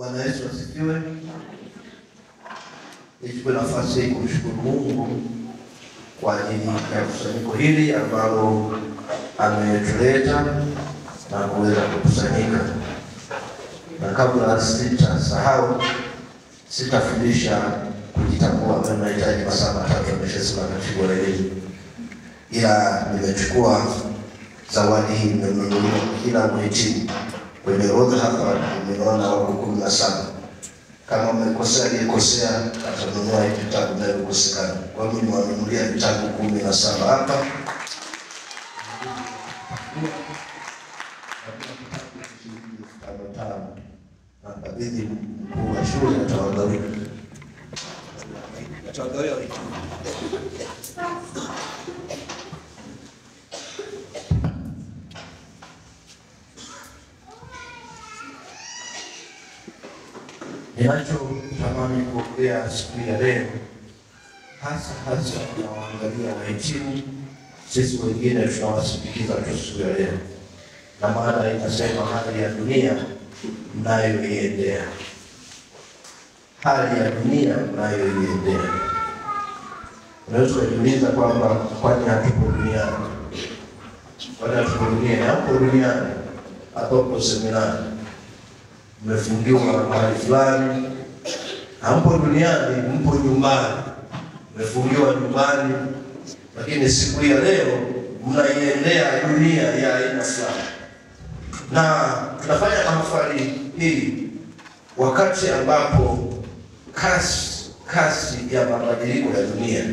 Bwana Yesu asifiwe. Nichukue nafasi hii kumshukuru Mungu kwa ajili ya kusanyiko hili ambalo ametuleta na kuweza kukusanyika. Na kabla sitasahau, sitafundisha kujitambua, ambayo nahitaji masaa matatu nimeshasema katibu wa elimu. Ila nimechukua zawadi hii nimenunuliwa kila mhitimu. Kwenye orodha hapa nimeona wako 17. Kama mmekosea aliyekosea atanunua vitabu vinavyokosekana. Kwa hiyo nimewanunulia vitabu 17 hapa. Nakabidhi mkuu wa shule atawagawia. Ninachotamani kuongea siku ya leo hasa tunawaangalia wahitimu, sisi wengine tunawasindikiza tu siku ya leo. Na maana inasema hali ya dunia mnayoiendea. Hali ya dunia mnayoiendea. Unaweza kujiuliza kwamba kwani hatupo duniani? Kwani hatupo duniani? Hapo duniani, hapo seminari, mmefungiwa mahali fulani. Hapo duniani, mpo nyumbani, mmefungiwa nyumbani. Lakini siku ya leo mnaiendea dunia ya aina fulani. Na tunafanya mahafali hii wakati ambapo kasi ya mabadiliko ya dunia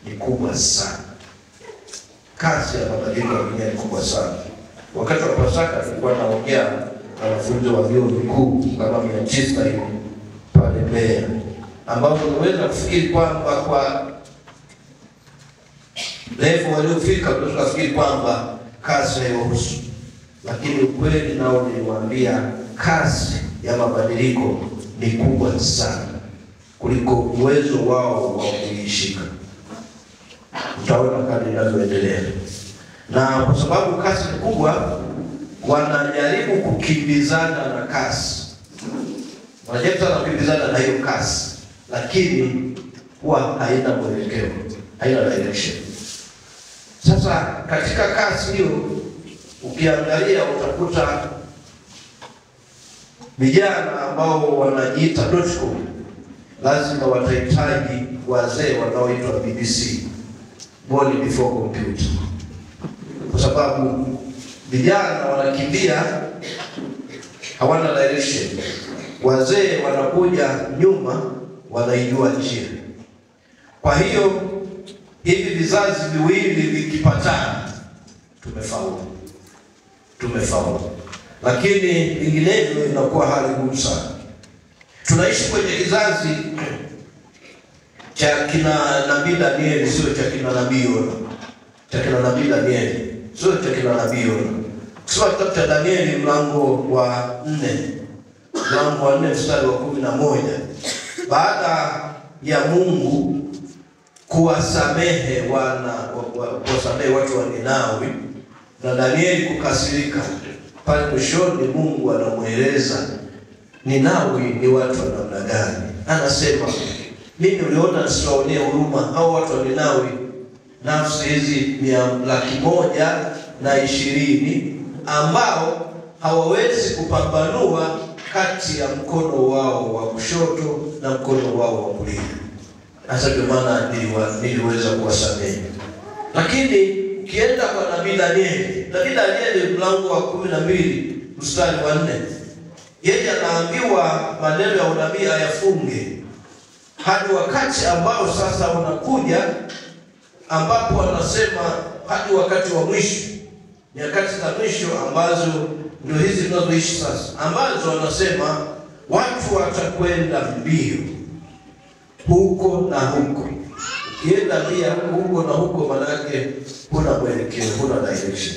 ni kubwa sana. Kasi ya mabadiliko ya dunia ni kubwa sana. Wakati wa Pasaka tulikuwa naongea na wanafunzi wa vyuo vikuu kama 900 hivi pale Mbeya, ambao unaweza kufikiri kwamba kwa level waliofika unaweza kufikiri kwamba kasi haiwahusu. Lakini ukweli nao niliwaambia kasi ya mabadiliko ni kubwa sana kuliko uwezo wao wa kuishika. Utaona kadri inavyoendelea. Na kwa sababu kasi ni kubwa, wanajaribu kukimbizana na kasi. Wanajaribu sana kukimbizana na hiyo kasi, lakini huwa haina mwelekeo, haina direction. Sasa katika kasi hiyo ukiangalia utakuta vijana ambao wanajiita .com lazima watahitaji wazee wanaoitwa BBC, born before computer. Kwa sababu vijana wanakimbia, hawana direction. Wazee wanakuja nyuma, wanaijua njia. Kwa hiyo hivi vizazi viwili vikipatana, tumefaulu. Lakini vinginevyo inakuwa hali ngumu sana. Tunaishi kwenye kizazi cha kina Nabii Danieli, sio cha kina Nabii Yona. Cha kina Nabii Danieli, sio cha kina Nabii Yona. Kusoma kitabu cha Danieli mlango wa 4 mstari wa 11. Baada ya Mungu kuwasamehe watu wa Ninawi na Danieli kukasirika, pale mwishoni Mungu anamueleza Ninawi ni watu wa namna gani. Anasema, mimi uliona nisiwaonee huruma hao watu wa Ninawi, nafsi hizi 120,000 ambao hawawezi kupambanua kati ya mkono wao wa kushoto na mkono wao wa kulia. Hasa ndio maana niliweza kuwasamehe. Lakini ukienda kwa Nabii Danieli mlango wa 12 mstari wa 4, yeye anaambiwa maneno ya unabii ayafunge hadi wakati ambao sasa unakuja, ambapo anasema hadi wakati wa mwisho, nyakati za mwisho ambazo ndio hizi tunazoishi sasa, ambazo anasema watu watakwenda mbio huko na huko. Ukienda mbio huko na huko, maana yake huna mwelekeo, huna direction.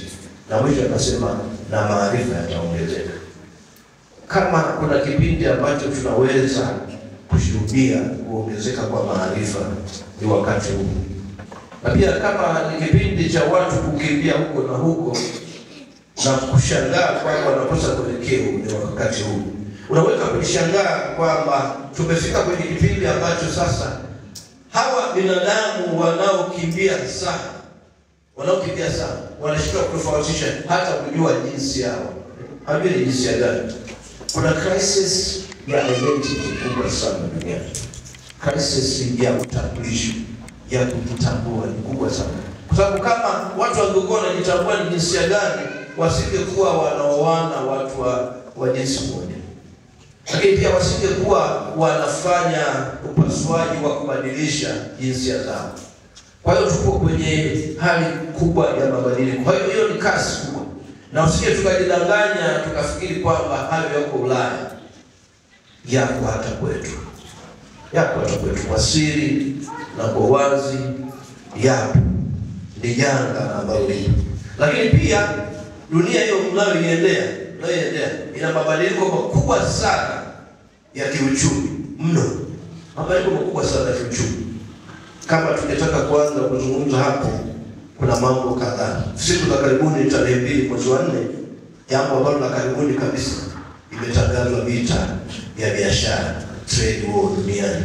Na mwisho anasema na maarifa yataongezeka. Kama kuna kipindi ambacho tunaweza kushuhudia kuongezeka kwa maarifa, ni wakati huu. Na pia kama ni kipindi cha watu kukimbia huko na huko na kushangaa kwamba wanakosa mwelekeo, ni wakati huu. unaweza kunishangaa kwamba tumefika kwenye kipindi ambacho sasa hawa binadamu wanaokimbia sana wanashindwa kutofautisha hata kujua jinsi yao. Hajui jinsi ya gani. Kuna crisis ya identity kubwa sana duniani. Crisis ya utambulisho, ya kujitambua ni kubwa sana. Kwa sababu kama watu wangekuwa wanajitambua ni jinsi ya gani, wasingekuwa wanaoana watu wa jinsi moja. Lakini pia wasingekuwa wanafanya upasuaji wa kubadilisha jinsia zao. Kwa hiyo tuko kwenye hali kubwa ya mabadiliko. Kwa hiyo ni kasi kubwa. Na usije tukajidanganya tukafikiri kwamba hayo yako Ulaya. Yako hata kwetu. Kwa siri na kwa wazi yapo. Ni janga ambalo lipo. Lakini pia dunia hiyo mnayoiendea ina mabadiliko makubwa sana ya kiuchumi mno. Mabadiliko makubwa sana ya kiuchumi. Kama tungetaka kuanza kuzungumza hapo, kuna mambo kadhaa. Siku za karibuni tarehe 2 mwezi wa 4, jambo ambalo la karibuni kabisa, imetangazwa vita ya biashara, trade war duniani,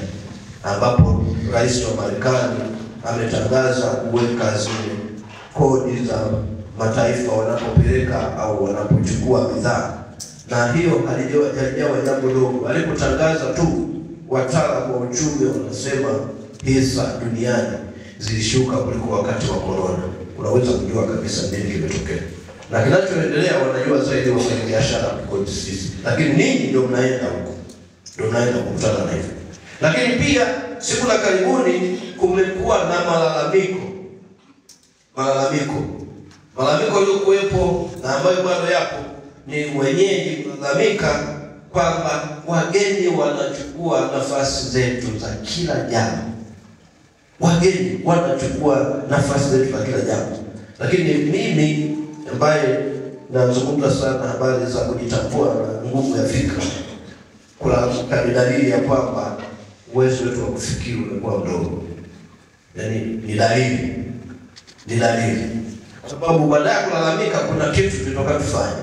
ambapo rais wa Marekani ametangaza kuweka zile kodi za mataifa wanapopeleka au wanapochukua bidhaa. Na hiyo halijawa jambo dogo. Alipotangaza tu, wataalamu wa uchumi wanasema hisa duniani zilishuka kuliko wakati wa corona. Unaweza kujua kabisa nini kimetokea. Na kinachoendelea wanajua zaidi wafanyabiashara kuliko sisi. Lakini ninyi ndio mnaenda huko. Ndio mnaenda kukutana na hivyo. Lakini pia siku za karibuni kumekuwa na malalamiko yaliokuwepo na ambayo bado yapo, ni wenyeji kulalamika kwamba wageni wanachukua nafasi zetu za kila jambo. Wageni wanachukua nafasi zetu za kila jambo. Lakini mimi ambaye nazungumza sana habari za kujitambua na nguvu ya fikra, kuna dalili ya kwamba uwezo wetu wa kufikiri umekuwa mdogo. Yaani ni dalili. Kwa sababu baada ya kulalamika kuna kitu tunataka tufanye.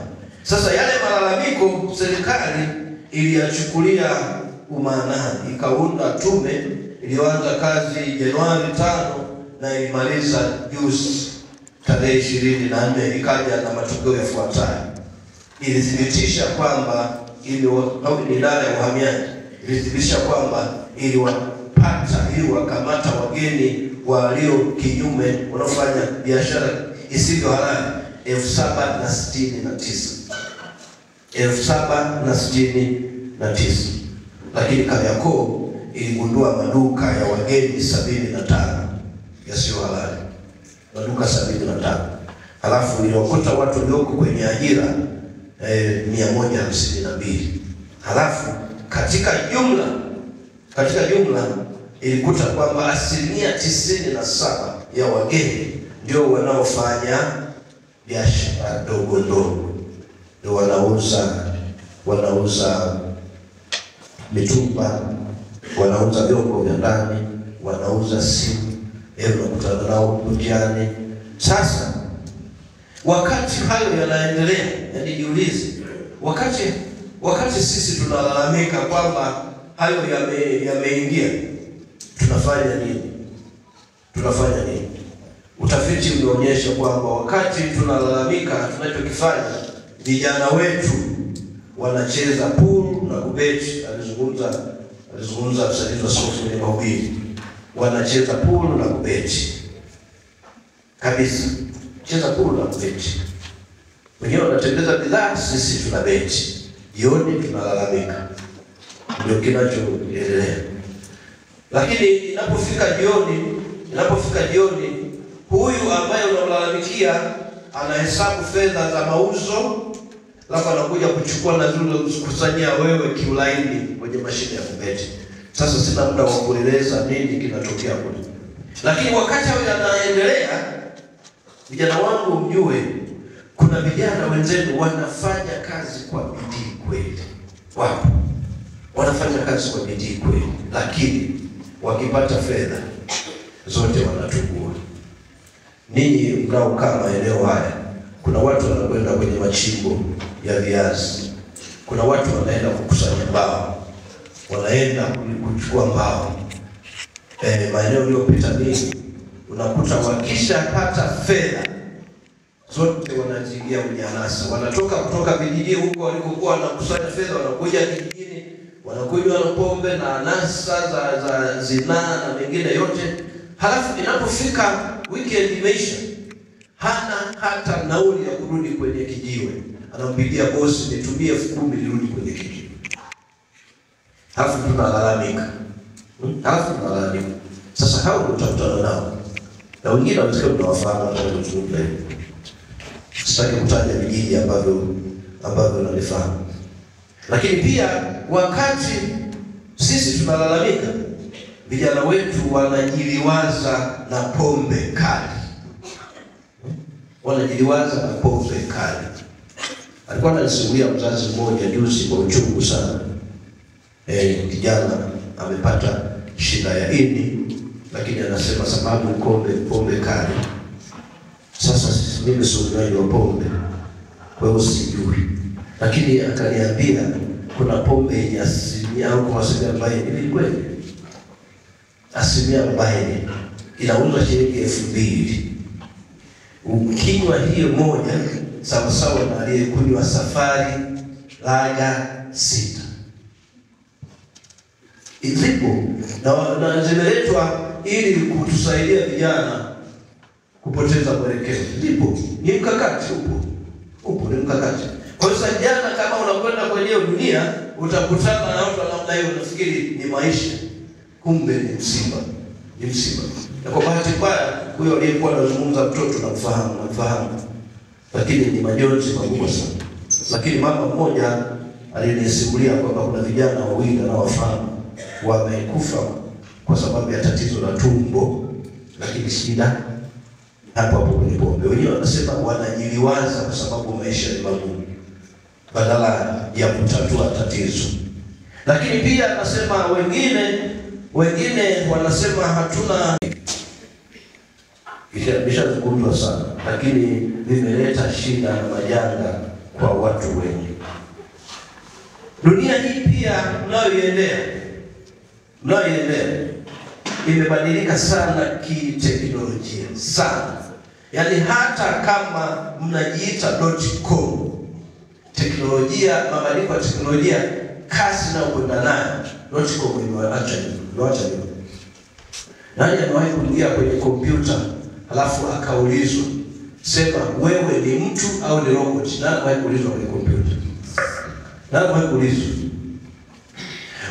Sasa yale malalamiko serikali iliyachukulia umaanani, ikaunda tume iliyoanza kazi Januari 5 na ilimaliza juzi tarehe 24, ikaja na matokeo yafuatayo. Ilithibitisha kwamba idara ya uhamiaji ilithibitisha kwamba iliwakamata wageni walio kinyume wanaofanya biashara isivyo halali 7,069. Lakini Kariakoo iligundua maduka ya wageni 75 yasiyo halali. Maduka 75. Halafu iliwakuta watu walioko kwenye ajira 152. Halafu katika jumla ilikuta kwamba 97% ya wageni ndio wanaofanya biashara ndogo, ndio wanauza mitumba, wanauza vyombo vya ndani, wanauza simu, unakutana nao njiani. Sasa wakati hayo yanaendelea, yani jiulize, wakati sisi tunalalamika kwamba hayo yameingia, tunafanya nini? Utafiti unaonyesha kwamba wakati tunalalamika, tunachokifanya, vijana wetu wanacheza pool na kubeti. Alizungumza msaidizi wa sofu kwenye mahubiri. Wanacheza pool na kubeti. Kabisa. Cheza pool na kubeti. Wengine wanatembeza bidhaa, sisi tunabeti. Jioni tunalalamika. Ndio kinachoendelea. Lakini inapofika jioni, huyu ambaye unamlalamikia anahesabu fedha za mauzo, labda anakuja kuchukua na zile kukusanyia wewe kiulaini kwenye mashine ya kubeti. Sasa sina muda wa kueleza nini kinatokea kule. Lakini wakati hayo yanaendelea, vijana wangu mjue, kuna vijana wenzenu wanafanya kazi kwa bidii kweli. Wapo. Wanafanya kazi kwa bidii kweli, lakini wakipata fedha zote wanatugua. Ninyi mnaokaa maeneo haya, kuna watu wanakwenda kwenye machimbo ya viazi, kuna watu wanaenda kukusanya mbao, wanaenda kuchukua mbao. Maeneo uliyopita nini, unakuta wakishapata fedha zote wanajiingia ujanasa. Wanatoka kutoka vijijini huko walikokuwa wanakusanya fedha, wanakuja kijijini, wanakunywa pombe na anasa za zinaa na mengine yote. Halafu inapofika weekend imeisha, hana hata nauli ya kurudi kwenye kijiwe. Anampigia bosi, nitumie 10,000 nirudi kwenye kijiwe. Halafu tunalalamika. Sasa hao ndio tutakutana nao. Na wengine wanasikia tunawafahamu hata ndio tunajua. Sitaki kutaja vijiji ambavyo nalifahamu. Lakini pia wakati sisi tunalalamika, vijana wetu wanajiliwaza na pombe kali. Alikuwa ananisimulia mzazi mmoja juzi kwa uchungu sana. Kijana amepata shida ya ini, lakini anasema sababu pombe kali. Sasa mimi sio mnywaji wa pombe, kwa hiyo sijui. Lakini akaniambia kuna pombe yenye asilimia au kwa asilimia 40. Ni kweli? Asilimia 40 inauzwa shilingi 2,000. Ukinywa hiyo moja sawa sawa na aliyekunywa Safari Lager 6. Zipo na zimeletwa ili kutusaidia vijana kupoteza mwelekeo. Zipo, ni mkakati upo ni mkakati. Kwa hiyo jana kama unakwenda kwenye dunia utakutana na watu namna hiyo, unafikiri ni maisha, kumbe ni msiba. Na kwa bahati mbaya huyo aliyekuwa anazungumza mtoto namfahamu. Lakini ni majonzi makubwa sana. Lakini mama mmoja alinisimulia kwamba kuna vijana wawili anaowafahamu wamekufa kwa sababu ya tatizo la tumbo, lakini shida hapo kwenye pombe. Wenyewe wanasema wanajiliwaza kwa sababu maisha ni magumu badala ya kutatua tatizo. Lakini pia anasema wengine wanasema hatuna, imeshazungumzwa sana, lakini limeleta shida na majanga kwa watu wengi. Dunia hii pia mnayoiendea imebadilika sana kiteknolojia sana. Yaani hata kama mnajiita .com, teknolojia, mabadiliko ya teknolojia, kasi na kwenda nayo, .com imeacha nyuma. Nani amewahi kuingia kwenye kompyuta halafu akaulizwa, sema wewe ni mtu au ni robot? Nani amewahi kuulizwa kwenye kompyuta? Nani amewahi kuulizwa?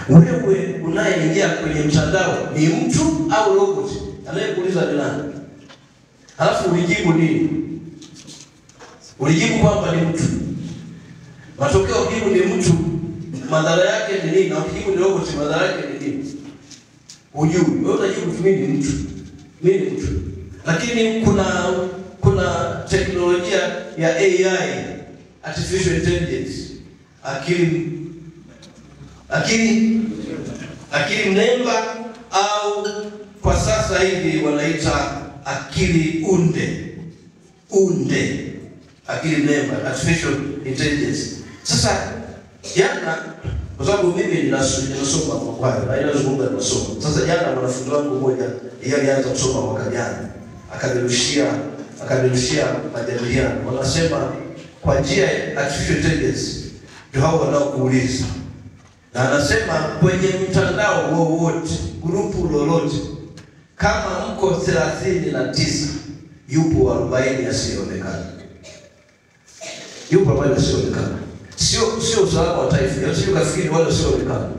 Wewe unayeingia kwenye mtandao ni mtu au robot? Anayekuuliza ni nani? Halafu ulijibu nini? Ulijibu kwamba ni mtu. Matokeo ukijibu ni mtu, madhara yake ni nini? Na ukijibu ni robot, madhara yake ni nini? Hujui. Wewe unajibu mimi ni mtu. Lakini kuna teknolojia ya AI, artificial intelligence, akili mnemba, au kwa sasa hivi wanaita akili unde, akili mnemba, artificial intelligence. Sasa jana, kwa sababu mimi ninasoma kwa hayo na ninazungumza nasoma. Sasa jana mwanafunzi wangu mmoja yeye alianza kusoma mwaka jana, akanirushia majadiliano. Wanasema kwa njia ya artificial intelligence ndio hao wanaokuuliza. Na anasema kwenye mtandao wowote, grupu lolote, kama mko 39, yupo 40 asiyeonekana. Sio usalama wa taifa. Sio kafikiri wale wasioonekana.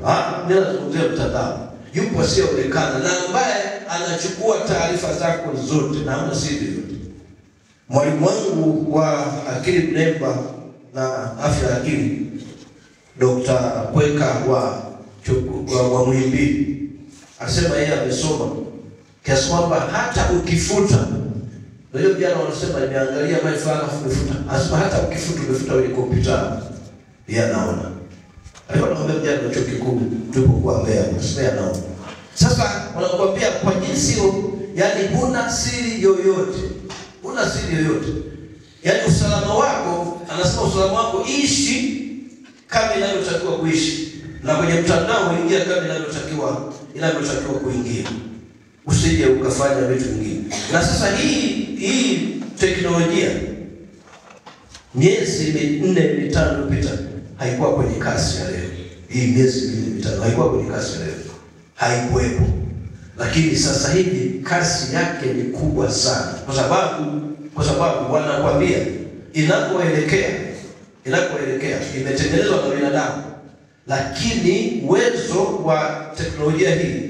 Mimi nazungumzia mtandao. Yupo asiyeonekana na ambaye anachukua taarifa zako zote na hamna siri yote. Mwalimu wangu wa akili mnemba na afya ya akili, Dr. Kweka wa Muhimbili, asema yeye amesoma kiasi kwamba hata ukifuta, ndio jana wanasema nimeangalia mai fulani umefuta, asema hata umefuta kwenye kompyuta yeye anaona. Alikuwa anaambia jana chuo kikuu tupo kwa Mbeya, sasa anaona. Sasa wanakuambia kwa jinsi hiyo, yani huna siri yoyote. Yaani usalama wako, anasema usalama wako ishi kama inavyotakiwa kuishi, na kwenye mtandao ingia kama inavyotakiwa kuingia. Usije ukafanya vitu vingine. Na sasa hii teknolojia miezi 4-5 iliyopita haikuwa kwenye kasi ya leo. Hii miezi 4-5 haikuwa kwenye kasi ya leo. Haikuwepo. Lakini sasa hivi kasi yake ni kubwa sana. Kwa sababu wanakuambia inakoelekea imetengenezwa na binadamu, lakini uwezo wa teknolojia hii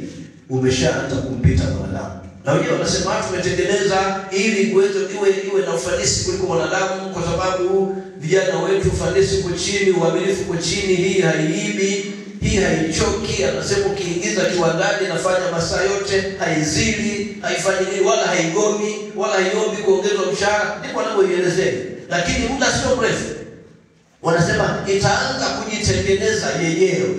umeshaanza kumpita mwanadamu. Na wenyewe wanasema tumetengeneza ili iwe na ufanisi kuliko mwanadamu, kwa sababu vijana wetu ufanisi uko chini, uaminifu uko chini, hii haiibi, hii haichoki. Anasema ukiingiza kiwandani nafanya masaa yote, haizili, haifanyi nini, wala haigomi, wala haiombi kuongezwa mshahara. Ndipo wanavyoielezea. Lakini muda sio mrefu wanasema itaanza kujitengeneza yenyewe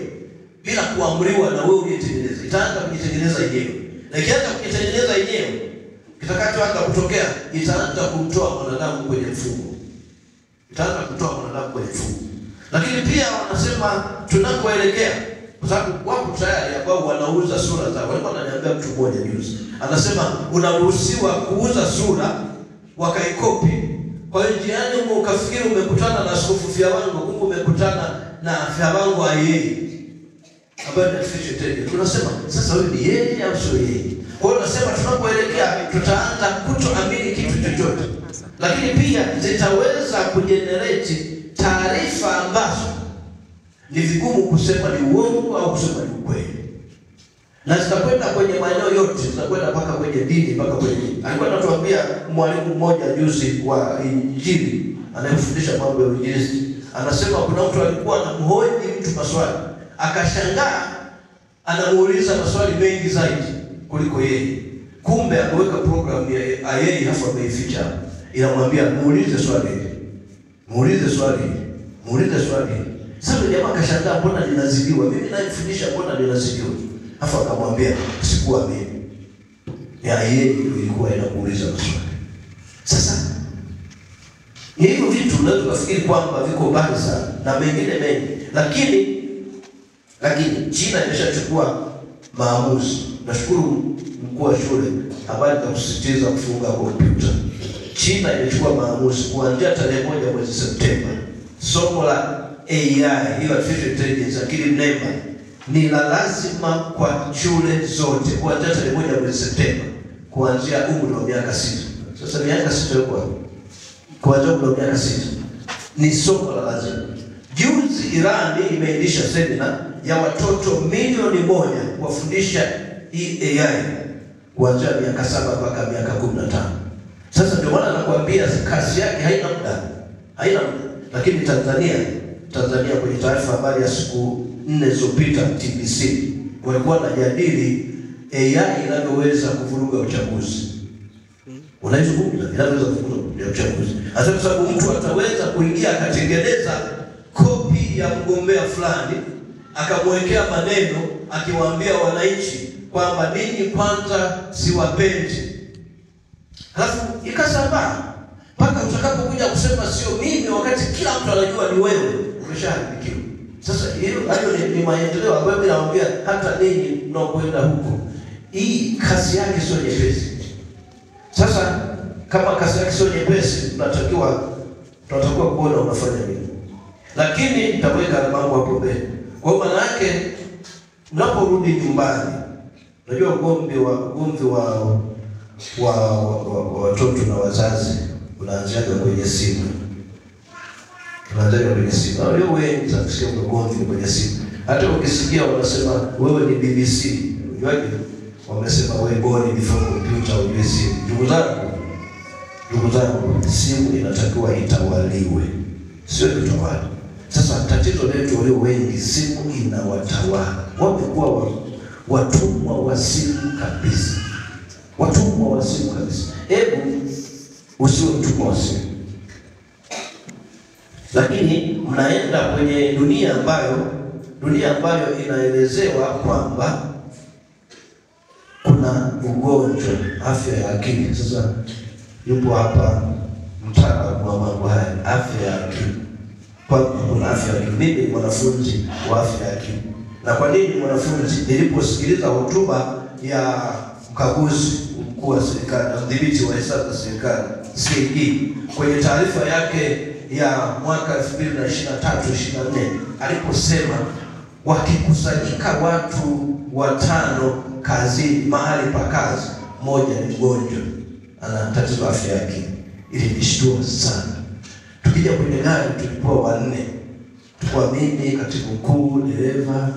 bila kuamriwa na wewe uliyetengeneza. Itaanza kujitengeneza yenyewe. Na ikianza kujitengeneza yenyewe, kitakachoanza kutokea, itaanza kumtoa mwanadamu kwenye mfumo. Lakini pia wanasema tunakoelekea, kwa sababu wapo tayari ambao wanauza sura zao. Walikuwa wananiambia mtu mmoja juzi, anasema unaruhusiwa kuuza sura wakaikopi. Kwa hiyo njiani ukafikiri umekutana na askofu Fyawango, kumbe umekutana na Fyawango yeye ambaye ni artificial intelligence. Tunasema sasa huyu ni yeye au sio yeye? Kwa hiyo tunasema tunapoelekea tutaanza kutoamini kitu chochote. Lakini pia zitaweza kujenerate taarifa ambazo ni vigumu kusema ni uongo au kusema ni ukweli. Na zitakwenda kwenye maeneo yote, zitakwenda mpaka kwenye dini, mpaka kwenye dini. Alikuwa anatuambia mwalimu mmoja juzi wa Injili, anayefundisha mambo ya uinjilisti. Anasema kuna mtu alikuwa anamhoji mtu maswali, akashangaa anamuuliza maswali mengi zaidi kuliko yeye. Kumbe ameweka program ya AI hapo ameificha. Inamwambia muulize swali. Sasa jamaa akashangaa, mbona ninazidiwa? Mimi naifundisha, mbona ninazidiwa? Hapo akamwambia sikuwa mimi. Yeye ilikuwa inakuuliza maswali. Sasa ni hivyo vitu unaweza kufikiri kwamba viko mbali sana na mengine mengi, lakini China imeshachukua maamuzi. Nashukuru mkuu wa shule habari za kusisitiza kufunga kompyuta. China imechukua maamuzi kuanzia tarehe 1 mwezi Septemba, somo la AI, hiyo artificial intelligence, akili mnemba, ni la lazima kwa shule zote kuanzia tarehe 1 mwezi Septemba, kuanzia umri wa miaka 6. Sasa miaka 6 yuko kuanzia umri wa miaka 6 ni somo la lazima. Juzi Iran imeendesha semina ya watoto milioni 1 kuwafundisha hii AI kuanzia miaka 7 mpaka miaka 15. Sasa ndio maana nakwambia kasi yake haina muda. Lakini Tanzania kwenye taarifa habari ya siku 4 zilizopita TBC walikuwa wanajadili AI inavyoweza kuvuruga uchaguzi. Unaizungumza inavyoweza kuvuruga uchaguzi. Hasa kwa sababu mtu ataweza kuingia akatengeneza kopi ya mgombea fulani, akamwekea maneno akiwaambia wananchi kwamba ninyi kwanza siwapendi. Halafu ikasambaa mpaka utakapokuja kusema sio mimi, wakati kila mtu anajua ni wewe, umeshaharibikiwa. Sasa hayo ni maendeleo ambayo mimi nawaambia hata ninyi mnaokwenda huko. Hii kasi yake sio nyepesi. Sasa kama kasi yake sio nyepesi, tunatakiwa kuona unafanya nini. Lakini nitaweka mambo hapo mbele. Kwa maana yake unaporudi nyumbani, unajua ugomvi wa watoto na wazazi unaanzia kwenye simu. Leo wengi tunasikia ugomvi kwenye simu. Hata ukisikia wanasema wewe ni BBC, unajua wamesema wewe born before computer ujue simu. Ndugu zangu, simu inatakiwa itawaliwe, sio kutawala. Sasa tatizo letu walio wengi, simu inawatawala. Wamekuwa watumwa wa simu kabisa. Hebu usiwe mtumwa wa simu. Lakini mnaenda kwenye dunia ambayo inaelezewa kwamba kuna ugonjwa, afya ya akili. Sasa yupo hapa mtaalamu wa mambo haya, afya ya akili. kwamba kuna afya ya akili. Mimi ni mwanafunzi wa afya ya akili. Na kwa nini mwanafunzi? Niliposikiliza hotuba ya mkaguzi mkuu wa serikali, mdhibiti wa hesabu za serikali CAG, kwenye taarifa yake ya mwaka 2023-24 aliposema wakikusanyika watu 5 kazini, mahali pa kazi, mmoja ni mgonjwa ana tatizo la afya ya akili, ilinishtua sana. Tukija kwenye gari tulikuwa 4, tulikuwa mimi, katibu mkuu, dereva,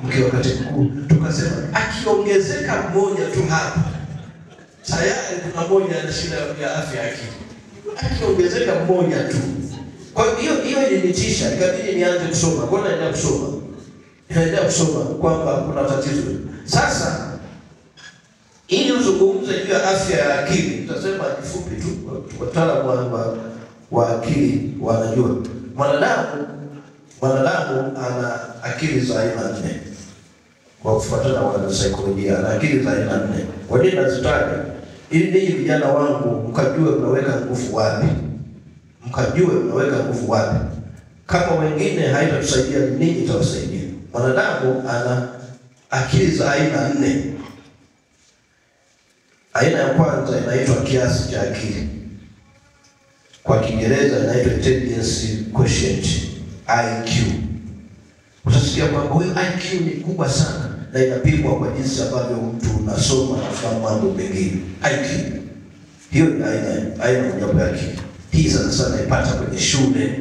mke wa katibu mkuu. Tukasema akiongezeka mmoja tu hapa, tayari kuna mmoja ana shida ya afya ya akili. Akiongezeka mmoja tu. Kwa hiyo ilinitisha, ikabidi nianze kusoma. Kwa nini naendelea kusoma? Naendelea kusoma kwamba kuna tatizo. Sasa ili uzungumze juu ya afya ya akili, tutasema kifupi tu, wataalamu wa akili wanajua. Mwanadamu ana akili za aina 4. Kwa kufuatana na wanasaikolojia, ana akili za aina 4. Kwa nini nazitaja? Ili ninyi vijana wangu mkajue mnaweka nguvu wapi. Kama wengine haitatusaidia, ninyi itawasaidia. Mwanadamu ana akili za aina 4. Aina ya kwanza inaitwa kiasi cha akili. Kwa Kiingereza inaitwa intelligence quotient, IQ. Utasikia kwamba huyo IQ ni kubwa sana na inapimwa kwa jinsi ambavyo mtu unasoma na kufahamu mambo mengine. IQ. Hiyo ni aina moja ya akili. Hii sana ipata kwenye shule,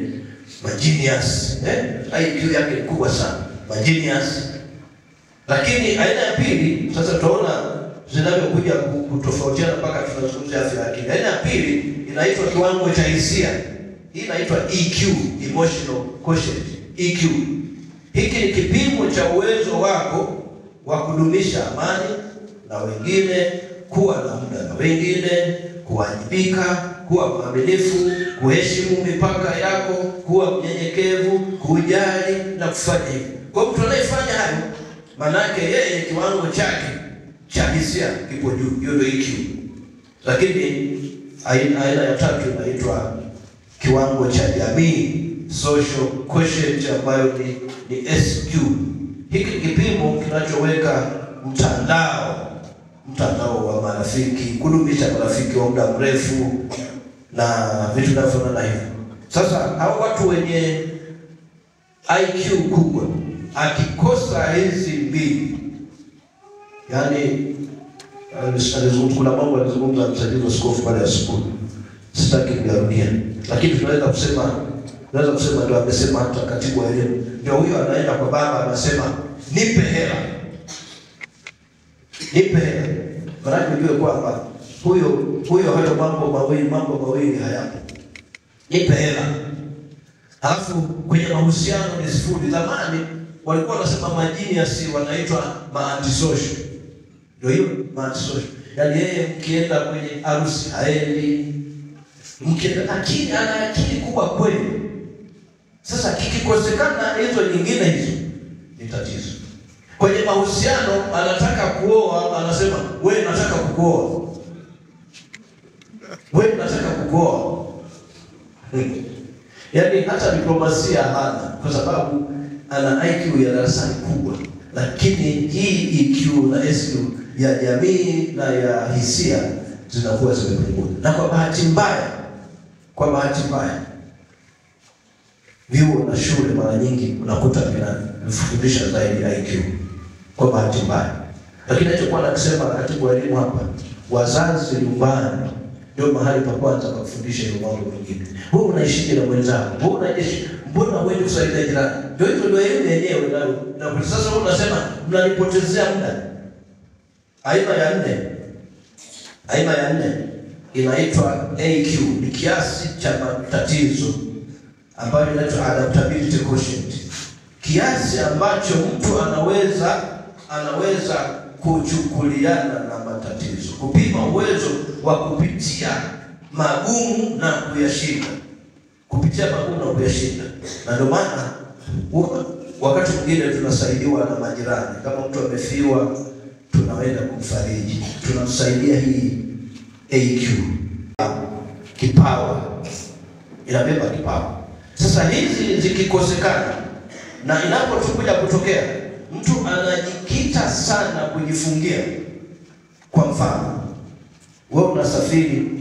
genius. IQ yake ni kubwa sana, genius. Lakini aina ya pili, sasa tutaona zinavyokuja kutofautiana mpaka tunazungumzia afya ya akili. Aina ya pili inaitwa kiwango cha hisia. Hii inaitwa EQ, emotional quotient. EQ. Hiki ni kipimo cha uwezo wako wa kudumisha amani na wengine, kuwa na muda na wengine, kuwajibika, kuwa mwaminifu, kuheshimu mipaka yako, kuwa mnyenyekevu, kujali na kufanya hivyo. Kwa mtu anayefanya hayo, maana yake yeye kiwango chake cha hisia kipo juu. Hiyo ndio EQ. Lakini aina ya tatu inaitwa kiwango cha jamii, social quotient, ambayo ni SQ. Hiki kipimo kinachoweka mtandao wa marafiki, kudumisha marafiki wa muda mrefu na vitu vinavyofanana hivyo. Sasa hao watu wenye IQ kubwa akikosa hizi mbili, yani kuna mambo alizungumza msaidizi wa askofu pale asubuhi, sitaki kuyarudia, lakini tunaweza kusema ndio amesema hata katibu wa elimu, ndio huyo anaenda kwa baba anasema nipe hela. Maana nijue kwamba huyo hayo mambo mawili hayapo. Nipe hela. Alafu kwenye mahusiano ni sifuri. Zamani walikuwa wanasema majiniasi wanaitwa antisocial. Ndio hiyo antisocial. Yaani yeye mkienda kwenye harusi haendi. Lakini ana akili kubwa kweli. Sasa kikikosekana hizo nyingine hizo ni tatizo. Kwenye mahusiano anataka kuoa, anasema wewe nataka kukuoa. Yaani hata diplomasia hana, kwa sababu ana IQ ya darasani kubwa, lakini hii EQ na SQ ya jamii na ya hisia zinakuwa zimepungua. Na kwa bahati mbaya vyuo na shule mara nyingi unakuta vinafundisha zaidi IQ, kwa bahati mbaya. Lakini nilichokuwa nakisema katibu wa elimu hapa, wazazi nyumbani ndio mahali pa kwanza pa kufundisha hiyo mambo mengine. Wewe unaishije na mwenzako? Wewe unaishi, mbona wewe kusaidia jirani? Ndio hiyo elimu yenyewe. Na sasa wewe unasema mnanipotezea muda. Aina ya 4 inaitwa AQ, ni kiasi cha matatizo ambayo inaitwa adaptability quotient. Kiasi ambacho mtu anaweza kuchukuliana na matatizo, kupima uwezo wa kupitia magumu na kuyashinda. Na ndio maana wakati mwingine tunasaidiwa na majirani. Kama mtu amefiwa, tunaenda kumfariji, tunamsaidia. Hii AQ kipawa, inabeba kipawa. Sasa hizi zikikosekana, na inapokuja kutokea mtu anajikita sana kujifungia. Kwa mfano, wewe unasafiri,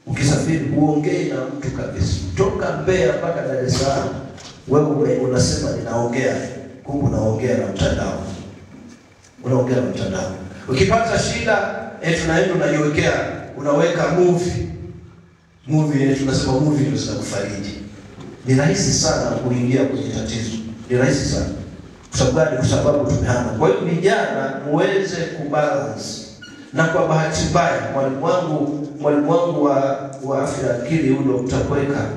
ukisafiri uongee na mtu kabisa, toka Mbeya mpaka Dar es Salaam, wewe unasema ninaongea, kumbe unaongea na mtandao. Unaongea na mtandao. Ukipata shida, tunaenda unaweka movie ile tunasema movie ndio zinakufariji. Ni rahisi sana kuingia kwenye tatizo. Ni rahisi sana. Kwa sababu tumehama. Kwa hiyo vijana muweze kubalance. Na kwa bahati mbaya mwalimu wangu wa afya ya akili huyo utakweka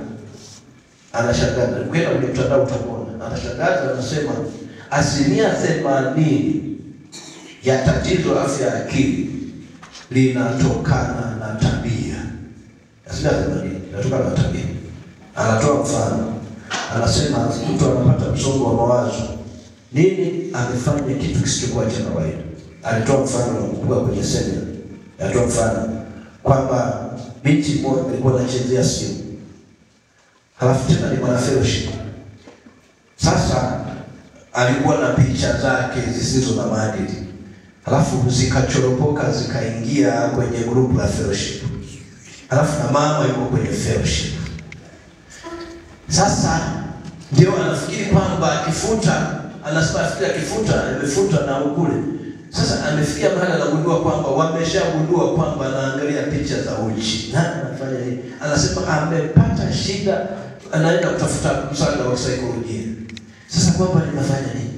anashangaza. Ukienda kwenye mtandao utaona. Anashangaza, anasema 80% ya tatizo la afya ya akili linatokana na tabia. 80% linatokana na tabia. Anatoa mfano. Anasema mtu anapata msongo wa mawazo. Nini? Amefanya kitu kisichokuwa cha kawaida. Alitoa mfano na mkubwa kwenye semina. Alitoa mfano kwamba binti mmoja alikuwa anachezea simu. Halafu tena ni mwana fellowship. Sasa alikuwa na picha zake zisizo na maadili. Halafu zikachoropoka zikaingia kwenye group la fellowship. Halafu na mama yuko kwenye fellowship. Sasa ndio anafikiri kwamba akifuta, anafikiri akifuta, amefuta na ukule. Sasa amefikia mahali anagundua kwamba wameshagundua kwamba anaangalia picha za uchi. Na anafanya nini? Anasema amepata shida, anaenda kutafuta msaada wa saikolojia. Sasa kwamba ninafanya nini?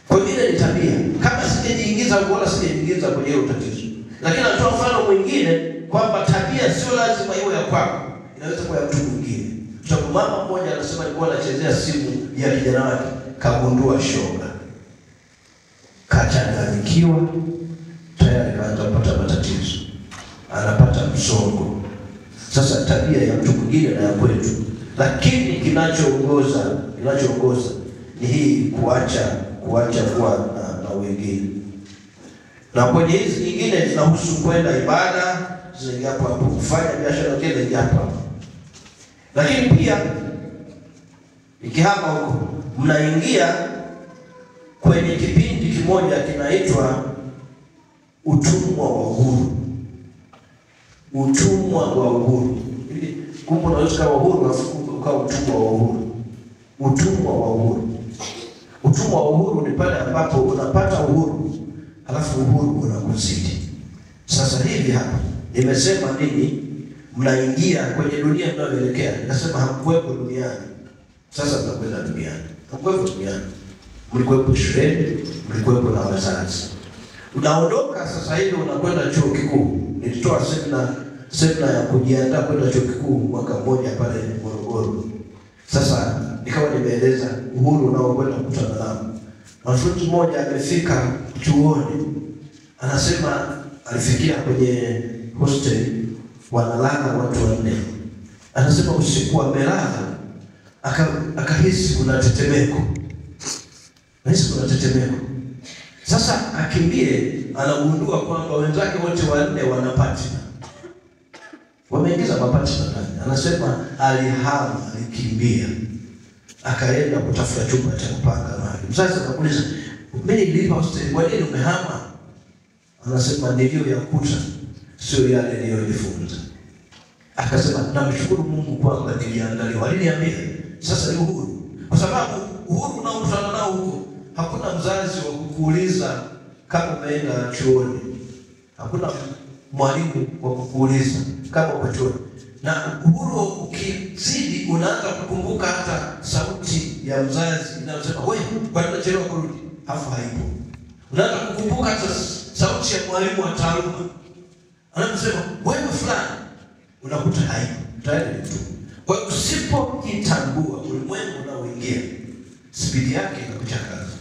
Kwa hiyo ni tabia. Kama sijajiingiza wala sijajiingiza kwenye hilo tatizo. Lakini anatoa mfano mwingine kwamba tabia sio lazima iwe ya kwako. Inaweza kuwa ya mtu mwingine. Sababu mama mmoja anasema alikuwa anachezea simu ya kijana wake, kagundua shoga. Kachanganyikiwa, tayari kaanza kupata matatizo. Anapata msongo. Sasa tabia ya mtu mwingine na ya kwetu. Lakini kinachoongoza ni hii kuacha kuwa na wengine. Na kwenye hizi nyingine zinahusu kwenda ibada, zinaingia hapo, kufanya biashara nyingine zinaingia hapo. Lakini pia ikihama huko, mnaingia kwenye kipindi kimoja kinaitwa utumwa wa uhuru. Utumwa wa uhuru. Kumbe unaweza kuwa uhuru afu ukawa utumwa wa uhuru. Utumwa wa uhuru. Utumwa wa uhuru ni pale ambapo unapata uhuru, halafu uhuru unakuzidi. Sasa hivi hapa nimesema nini? Mnaingia kwenye dunia mnayoelekea. Nasema hamkuwepo duniani. Sasa mnakwenda duniani. Hamkuwepo duniani. Mlikuwepo shuleni, mlikuwepo na wazazi. Unaondoka sasa hivi unakwenda chuo kikuu. Nilitoa semina ya kujiandaa kwenda chuo kikuu mwaka mmoja pale Morogoro. Sasa nikawa nimeeleza uhuru unaokwenda kukutana nao. Mwanafunzi mmoja amefika chuoni. Anasema alifikia kwenye hostel wanalala watu 4. Anasema usiku amelala akahisi kuna tetemeko. Sasa akimbie, anagundua kwamba wenzake wote 4 wanapati. Wameingiza mapati ndani. Anasema alihama, alikimbia. Akaenda kutafuta chumba cha kupanga mahali. Mzazi akamuuliza, "Mimi nilipa hostel, kwa nini umehama?" Anasema niliyoyakuta sio yale niliyojifunza. Akasema namshukuru Mungu kwamba niliandaliwa. Aliniambia sasa ni uhuru. Kwa sababu uhuru unaokutana nao huko, hakuna mzazi wa kukuuliza kama umeenda chuoni. Hakuna mwalimu wa kukuuliza kama uko chuoni. Na uhuru ukizidi unaanza kukumbuka hata sauti ya mzazi inayosema, "Wewe bado unachelewa kurudi." Hapo haipo. Unaanza kukumbuka hata sauti ya mwalimu wa taaluma. Anasema, "Wewe fulani." Unakuta haipo. Tayari ni mtu. Kwa hiyo usipojitambua ulimwengu unaoingia, spidi yake inakuchakaza.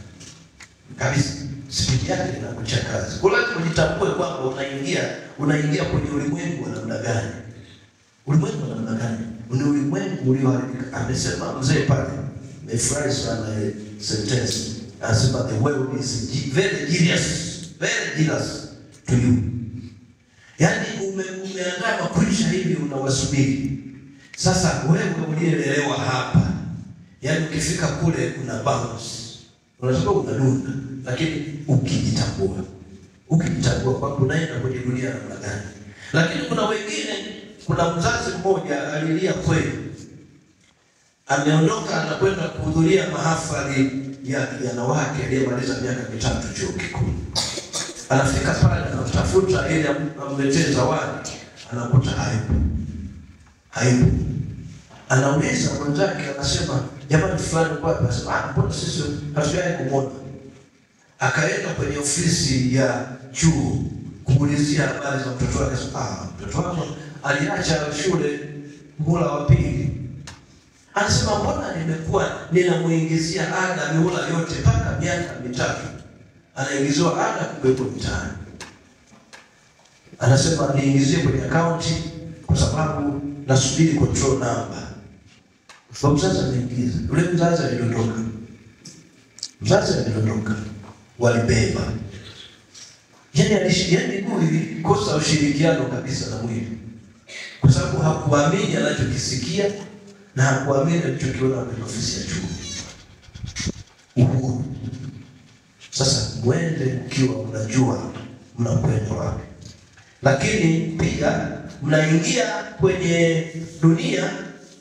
Kabisa. Spidi yake inakuchakaza. Kwa lazima ujitambue kwamba unaingia kwenye ulimwengu wa namna gani. Ulimwengu wa namna gani? Ni ulimwengu ulioharibika. Amesema mzee pale. Nimefurahi sana ile sentence. Anasema the world is very genius to you. Yaani umeandaa makuisha hivi unawasubiri. Sasa wewe uliyelelewa hapa Yaani ukifika kule una bounce. Unataka unadunda, lakini ukijitambua kwa unaenda kwenye dunia namna gani. Lakini kuna wengine, kuna mzazi mmoja alilia kweli. Ameondoka na kwenda kuhudhuria mahafali ya wanawake aliyemaliza miaka 3 chuo kikuu. Anafika pale anatafuta ili amletee zawadi, anakuta haipo. Anauliza mwenzake, anasema jamani fulani kwa hapa, anasema mbona sisi hatujawahi kumwona. Akaenda kwenye ofisi ya chuo kuulizia habari za mtoto wake. Mtoto wako aliacha shule muhula wa 2. Anasema mbona nimekuwa ninamuingizia ada mihula yote mpaka miaka 3. Anaingiziwa ada kubebo mtaani. Anasema niingizie kwenye akaunti kwa sababu nasubiri control number. Kwa mzazi ameingiza. Ule mzazi aliondoka. Walibeba. Yaani huyu kosa ushirikiano kabisa na mwili. Kwa sababu hakuamini anachokisikia na hakuamini alichokiona kwenye ofisi ya chuo. Uhuru. Sasa mwende ukiwa mnajua mnakwenda wapi. Lakini pia mnaingia kwenye dunia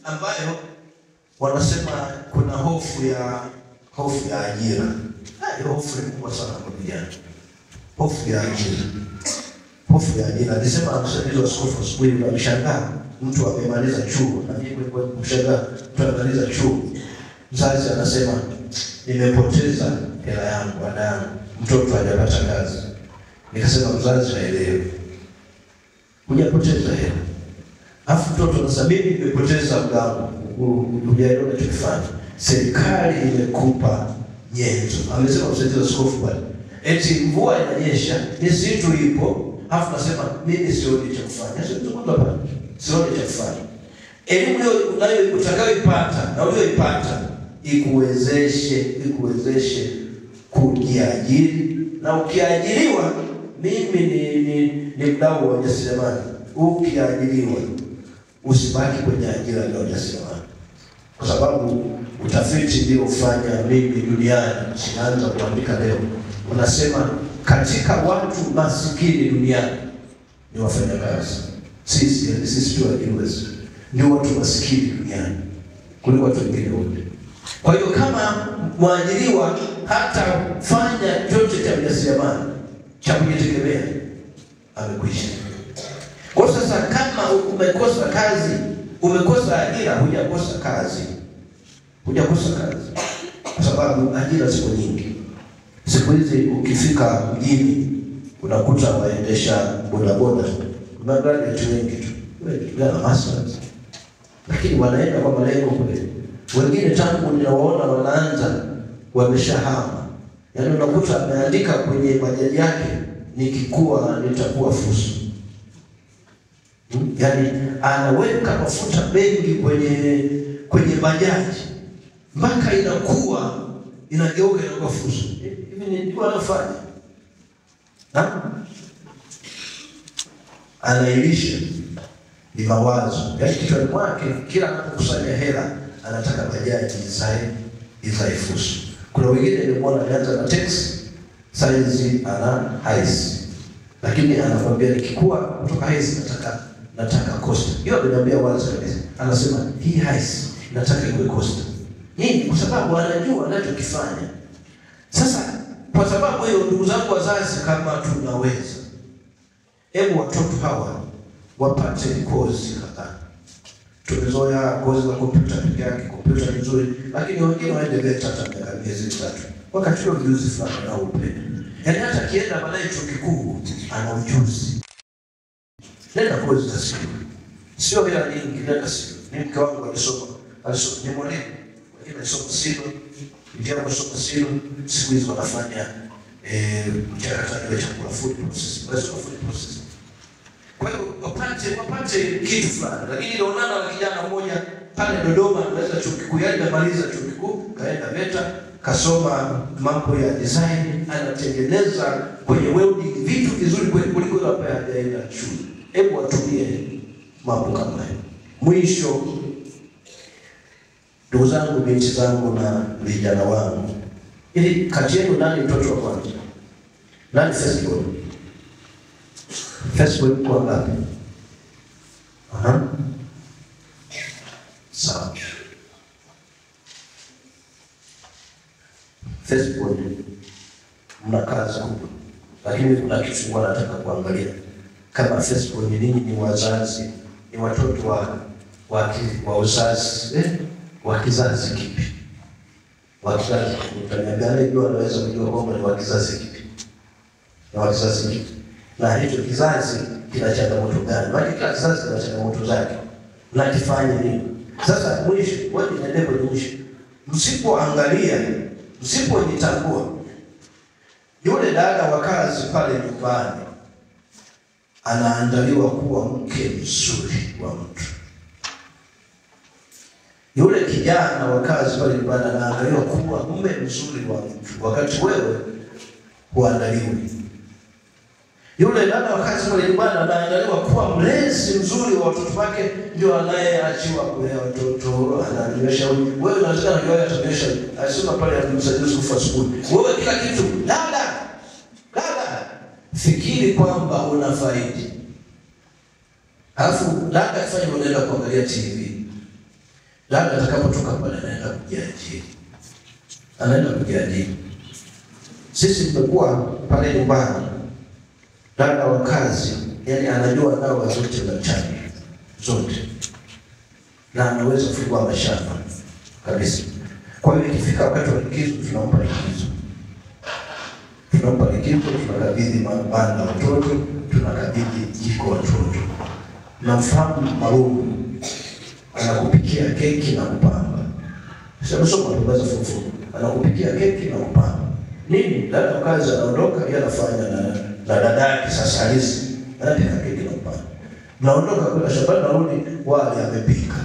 ambayo wanasema kuna hofu ya ajira. Hofu ni kubwa sana kwa vijana. Hofu ya ajira. Nisema msaidizi wa askofu siku hiyo ameshangaa mtu amemaliza chuo, na mimi kwa kushangaa mtu amemaliza chuo. Mzazi anasema nimepoteza hela yangu, ada yangu, mtoto hajapata kazi. Nikasema mzazi haelewi. Hujapoteza hela. Alafu mtoto anasema mimi nimepoteza muda wangu, hujaelewa unachofanya. Serikali imekupa nyenzo. Amesema msaidizi wa askofu bwana. Eti mvua inanyesha, misitu ipo, alafu nasema mimi sioni cha kufanya. Sioni cha kufanya. Elimu unayo utakayoipata na uliyoipata ikuwezeshe kujiajiri, na ukiajiriwa, mimi ni mdau wa ujasiriamali. Ukiajiriwa usibaki kwenye ajira ya ujasiriamali. Kwa sababu utafiti ndio ufanya mimi duniani, sinaanza kuandika leo. Unasema katika watu masikini duniani ni wafanyakazi. Sisi tu wajiwezi ndio watu masikini duniani kuliko watu wengine wote. Kwa hiyo kama mwajiriwa hata fanya chochote cha ujasiriamali cha kujitegemea, amekwisha. Kwa sasa kama umekosa kazi, umekosa ajira, hujakosa kazi. Kwa sababu ajira ziko nyingi. Siku hizi ukifika mjini unakuta waendesha bodaboda, kuna graduate wengi tu, wana masters, lakini wanaenda kwa malengo kule. Wengine tangu ninawaona wanaanza wameshahama. Yaani unakuta ameandika kwenye bajaji yake, nikikua nitakuwa fuso. Yaani anaweka mafuta mengi kwenye bajaji mpaka inageuka inakuwa fuso. Hivi ndio anafanya. Anailisha ni mawazo. Yaani kichwani mwake kila anapokusanya hela anataka bajaji izae fuso. Kuna wengine nimeona anaanza na taxi, saizi ana haisi. Lakini anakuambia nikikua kutoka haisi nataka costa. Hiyo ananiambia wazi kabisa. Anasema hii haisi nataka iwe costa. Hii kwa sababu anajua anachokifanya. Sasa kwa sababu hiyo, ndugu zangu wazazi, kama tunaweza, hebu watoto hawa wapate kozi kadhaa. Tumezoea kozi za kompyuta pekee yake, kompyuta ni nzuri, lakini wengine waendelee hata miezi 3. Wakati huo ujuzi fulani na upende. Yaani hata kienda baadaye chuo kikuu ana ujuzi. Nenda kozi za siku. Sio hela nyingi, nenda siku. Ni mke wangu alisoma ni mwalimu. Lakini alisoma siku. Ndio alisoma siku. Siku hizo wanafanya mchakato wa chakula, food process. Kwa hiyo wapate kitu fulani. Lakini nilionana na kijana mmoja pale Dodoma, anaweza chuo kikuu, yeye amaliza chuo kikuu, kaenda VETA, kasoma mambo ya design, anatengeneza kwenye welding vitu vizuri kuliko hapa hajaenda shule. Hebu watumie mambo kama hayo. Mwisho, Ndugu zangu, binti zangu na vijana wangu, ili kati yenu nani mtoto wa kwanza? Nani Facebook? Facebook kwa ngapi? Sawa. Facebook mna kazi kubwa, lakini kuna kitu nataka kuangalia. Kama Facebook ni nini, ni wazazi, ni watoto wa uzazi, wa kizazi kipi? Wa kizazi utaniambia ndio anaweza kujua kwamba ni wa kizazi kipi? Na wa kizazi kipi? Na hicho kizazi kina changamoto gani? Maana kila kizazi kina changamoto zake. Na kifanye nini? Sasa mwisho, wewe niende kwa mwisho. Msipoangalia, msipojitambua, yule dada wa kazi pale nyumbani anaandaliwa kuwa mke mzuri wa mtu. Yule kijana wa kazi pale nyumbani anaandaliwa kuwa mume mzuri wa mtu, wakati wewe huandaliwi. Yule dada wa kazi pale nyumbani anaandaliwa kuwa mlezi mzuri wa watoto wake, ndio anayeachiwa kulea watoto, ananyesha. Wewe unataka ndio atanyesha, asema pale alimsaidia kufa asubuhi. Wewe kila kitu, dada. Fikiri kwamba unafaidi. Alafu dada akifanya unaenda kuangalia TV. Dada atakapotoka pale anaenda kujiajiri. Sisi tumekuwa pale nyumbani, dada wa kazi, yani anajua dawa zote za chai zote, na anaweza kufungua mashamba kabisa. Kwa hiyo ikifika wakati wa likizo, tunampa likizo, tunakabidhi mabanda watoto, tunakabidhi jiko watoto. Na mfahamu Marumu anakupikia keki na kupamba. Sasa soma tubaza fufu. Anakupikia keki na kupamba. Nini? Dada wa kazi anaondoka, yeye anafanya na dada yake sasa hizi. Anapika keki na kupamba. Naondoka kwa shambani, narudi wale amepika.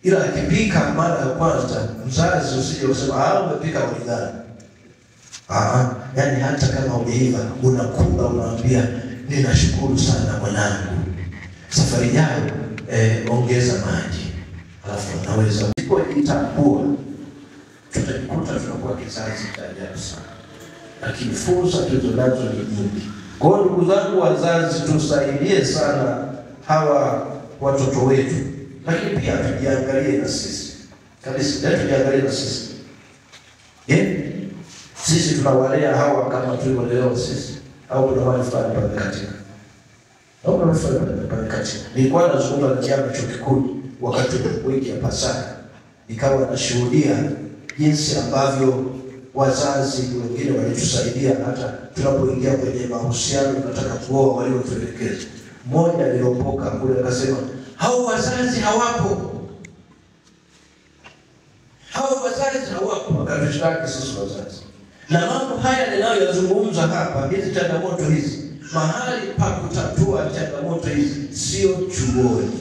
Ila akipika mara ya kwanza, mzazi usije usema umepika wali gani? Yani hata kama umeiva unakula, unaambia ninashukuru sana mwanangu, safari ijayo ongeza maji. Alafu naweza kujitambua, tutajikuta tunakuwa kizazi cha ajabu sana, lakini fursa tulizonazo ni nyingi. Kwa hiyo ndugu zangu wazazi, tusaidie sana hawa watoto wetu, lakini pia tujiangalie na sisi kabisa. Tujiangalie na sisi. Sisi tunawalea hawa kama tulivyolelewa sisi, au kuna wale fulani pale katika. Nilikuwa nazungumza na kijana chuo kikuu wakati wa wiki ya Pasaka, nikawa nashuhudia jinsi ambavyo wazazi wengine walitusaidia hata tunapoingia kwenye mahusiano, tunataka kuoa, waliotuelekeza. Mmoja aliopoka kule akasema, hao wazazi hawapo. Akatushtaki sisi wazazi. Na mambo haya ninayoyazungumza hapa, hizi changamoto hizi, mahali pa kutatua changamoto hizi sio chuoni,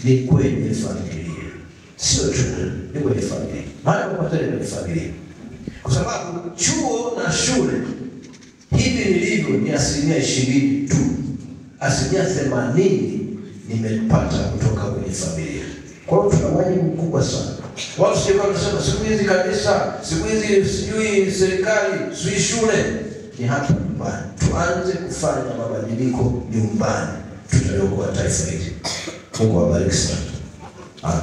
ni kwenye familia. Sio chuoni, ni kwenye familia. Mahali pa kutatua ni familia. Kwa sababu chuo na shule hivi nilivyo ni 20% tu. 80% nimepata kutoka kwenye familia. Kwa hiyo tuna wajibu mkubwa sana. Watu sio wanasema siku hizi kanisa, siku hizi sijui serikali, sijui shule. Ni hapa nyumbani. Tuanze kufanya mabadiliko nyumbani, tutaokoa taifa hili. Mungu awabariki sana. Amen.